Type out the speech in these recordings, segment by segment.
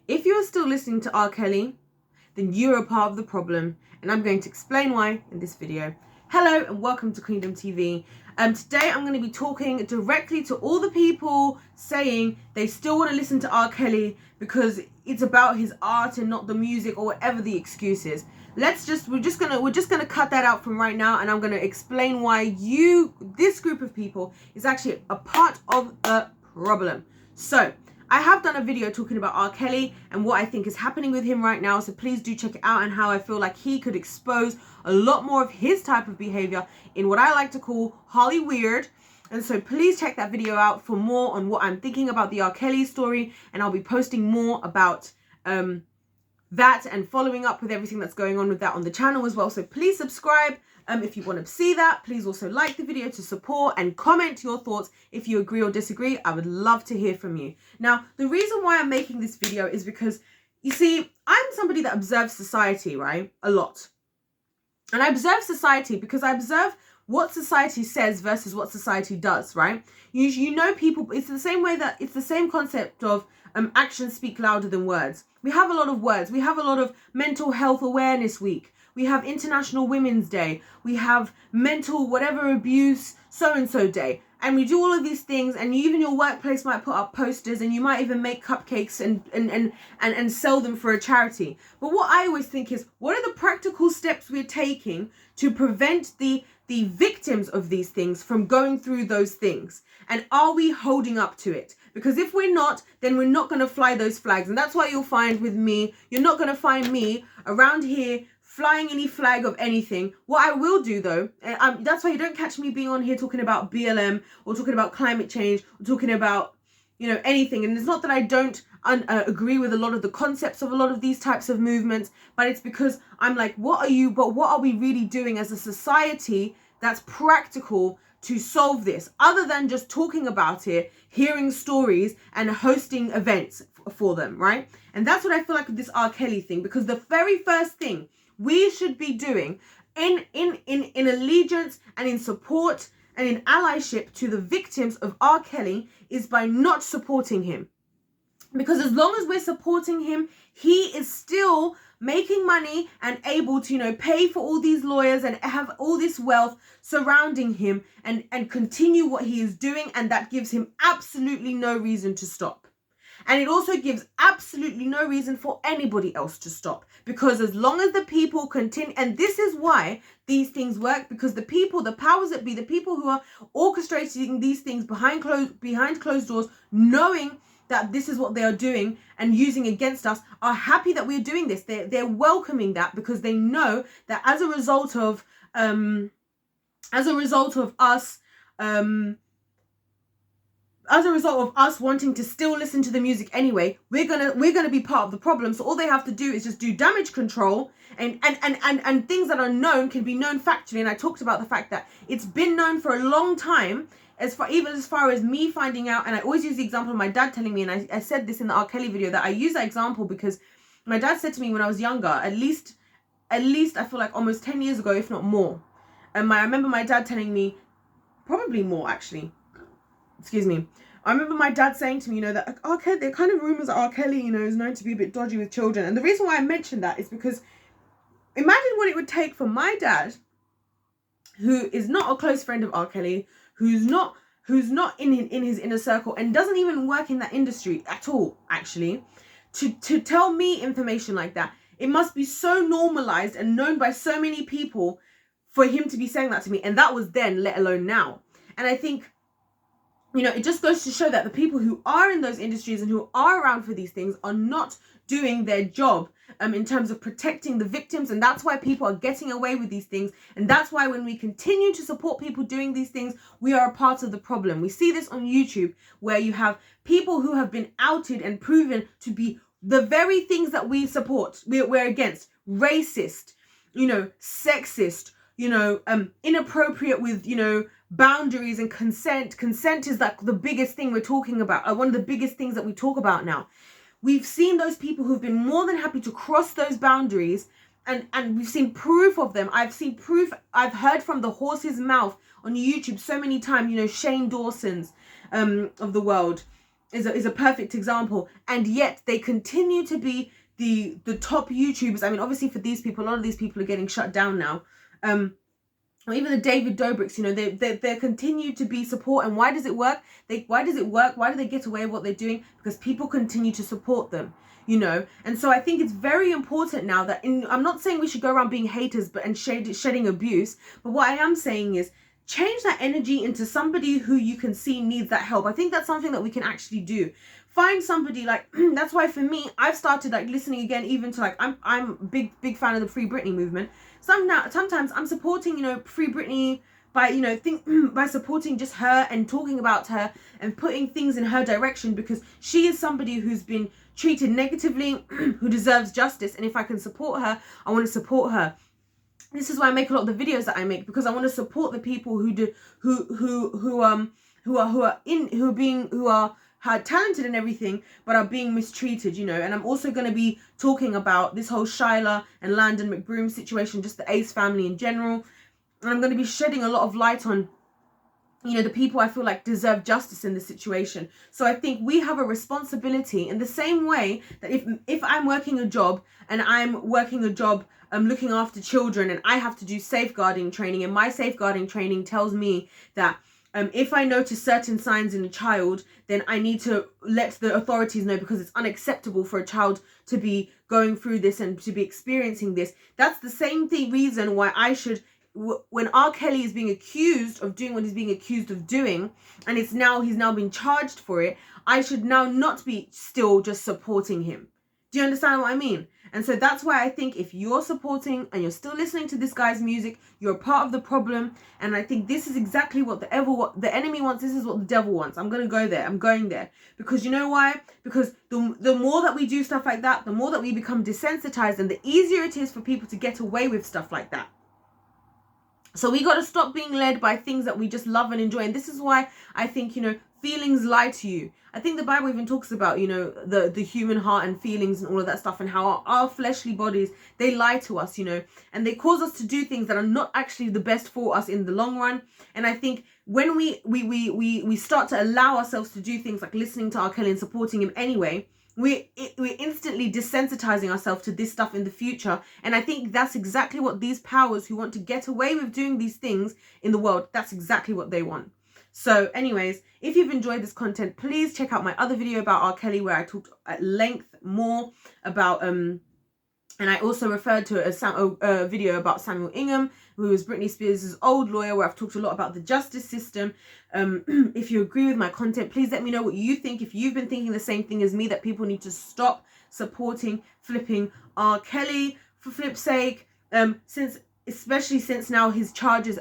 If you are still listening to R. Kelly, then you are a part of the problem, and I'm going to explain why in this video. Hello and welcome to Queendom TV. Today I'm going to be talking directly to all the people saying they still want to listen to R. Kelly because it's about his art and not the music or whatever the excuse is. We're just gonna cut that out from right now, and I'm gonna explain why this group of people is actually a part of the problem. So I have done a video talking about R. Kelly and what I think is happening with him right now, so please do check it out, and how I feel like he could expose a lot more of his type of behavior in what I like to call Holly Weird. And so please check that video out for more on what I'm thinking about the R. Kelly story, and I'll be posting more about that and following up with everything that's going on with that on the channel as well. So please subscribe if you want to see that. Please also like the video to support, and comment your thoughts if you agree or disagree. I would love to hear from you. Now, the reason why I'm making this video is because, you see, I'm somebody that observes society, right? A lot. And I observe society because I observe what society says versus what society does, right? You know, people, it's the same way that it's the same concept of actions speak louder than words. We have a lot of words. We have a lot of mental health awareness week. We have International Women's Day. We have mental whatever abuse so-and-so day. And we do all of these things, and even your workplace might put up posters, and you might even make cupcakes and sell them for a charity. But what I always think is, what are the practical steps we're taking to prevent the victims of these things from going through those things? And are we holding up to it? Because if we're not, then we're not going to fly those flags. And that's why you'll find with me, you're not going to find me around here flying any flag of anything. What I will do though, and that's why you don't catch me being on here talking about BLM or talking about climate change or talking about, you know, anything. And it's not that I don't agree with a lot of the concepts of a lot of these types of movements, but it's because I'm like, what are we really doing as a society that's practical to solve this, other than just talking about it, hearing stories and hosting events for them, right? And that's what I feel like with this R. Kelly thing, because the very first thing we should be doing in allegiance and in support and in allyship to the victims of R. Kelly is by not supporting him. Because as long as we're supporting him, he is still making money and able to, you know, pay for all these lawyers and have all this wealth surrounding him and continue what he is doing. And that gives him absolutely no reason to stop. And it also gives absolutely no reason for anybody else to stop. Because as long as the people continue, and this is why these things work, because the people, the powers that be, the people who are orchestrating these things behind closed doors, knowing that this is what they are doing and using against us, are happy that we're doing this. They're welcoming that, because they know that as a result of us wanting to still listen to the music anyway, we're gonna be part of the problem. So all they have to do is just do damage control, and things that are known can be known factually. And I talked about the fact that it's been known for a long time, as far as me finding out. And I always use the example of my dad telling me, and I said this in the R. Kelly video, that I use that example because my dad said to me when I was younger, at least I feel like almost 10 years ago, if not more. And I remember my dad telling me, probably more actually, excuse me, I remember my dad saying to me, you know, that R. Kelly, there are kind of rumors that R. Kelly, you know, is known to be a bit dodgy with children. And the reason why I mentioned that is because imagine what it would take for my dad, who is not a close friend of R. Kelly, who's not in his inner circle and doesn't even work in that industry at all, actually, to tell me information like that. It must be so normalized and known by so many people for him to be saying that to me. And that was then, let alone now. And I think, you know, it just goes to show that the people who are in those industries and who are around for these things are not doing their job in terms of protecting the victims. And that's why people are getting away with these things. And that's why when we continue to support people doing these things, we are a part of the problem. We see this on YouTube, where you have people who have been outed and proven to be the very things that we support, we're against. Racist, you know, sexist, you know, inappropriate with, you know, boundaries and consent. Consent is like the biggest thing we're talking about, one of the biggest things that we talk about now. We've seen those people who've been more than happy to cross those boundaries, and we've seen proof of them. I've seen proof. I've heard from the horse's mouth on YouTube so many times, you know, Shane Dawson's of the world, is a perfect example, and yet they continue to be the top YouTubers. I mean, obviously for these people, a lot of these people are getting shut down now. Or even the David Dobrik's, you know, they continue to be support. And why does it work? Why does it work? Why do they get away with what they're doing? Because people continue to support them, you know. And so I think it's very important now that I'm not saying we should go around being haters and shedding abuse, but what I am saying is change that energy into somebody who you can see needs that help. I think that's something that we can actually do. Find somebody like that's why for me, I've started like listening again, even to like I'm big fan of the Free Britney movement. Sometimes I'm supporting, you know, Free Britney by, you know, by supporting just her and talking about her and putting things in her direction, because she is somebody who's been treated negatively, who deserves justice. And if I can support her, I want to support her. This is why I make a lot of the videos that I make, because I want to support the people who are talented and everything, but are being mistreated, you know. And I'm also going to be talking about this whole Shyla and Landon McBroom situation, just the Ace family in general. And I'm going to be shedding a lot of light on, you know, the people I feel like deserve justice in this situation. So I think we have a responsibility in the same way that if I'm working a job and I'm working a job looking after children, and I have to do safeguarding training, and my safeguarding training tells me that if I notice certain signs in a child, then I need to let the authorities know, because it's unacceptable for a child to be going through this and to be experiencing this. That's the same reason why I should, when R. Kelly is being accused of doing what he's being accused of doing, and he's now been charged for it, I should now not be still just supporting him. Do you understand what I mean? And so that's why I think if you're supporting and you're still listening to this guy's music, you're a part of the problem. And I think this is exactly what the enemy wants. This is what the devil wants. I'm going to go there. I'm going there. Because you know why? Because the more that we do stuff like that, the more that we become desensitized, and the easier it is for people to get away with stuff like that. So we got to stop being led by things that we just love and enjoy. And this is why I think, you know, feelings lie to you. I think the Bible even talks about, you know, the human heart and feelings and all of that stuff, and how our fleshly bodies, they lie to us, you know, and they cause us to do things that are not actually the best for us in the long run. And I think when we start to allow ourselves to do things like listening to R. Kelly and supporting him anyway, we're instantly desensitizing ourselves to this stuff in the future. And I think that's exactly what these powers who want to get away with doing these things in the world, that's exactly what they want. So anyways, if you've enjoyed this content, please check out my other video about R. Kelly, where I talked at length more about and I also referred to a video about Samuel Ingham, who was Britney Spears' old lawyer, where I've talked a lot about the justice system. If you agree with my content, please let me know what you think. If you've been thinking the same thing as me, that people need to stop supporting flipping R. Kelly for flip's sake, especially since now his charges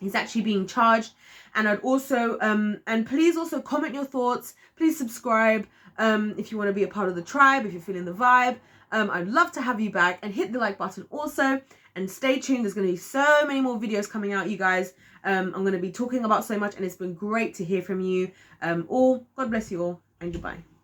he's actually being charged. And I'd also and please also comment your thoughts. Please subscribe if you want to be a part of the tribe, if you're feeling the vibe. I'd love to have you back, and hit the like button also, and stay tuned. There's going to be so many more videos coming out, you guys. I'm going to be talking about so much, and it's been great to hear from you all. God bless you all, and goodbye.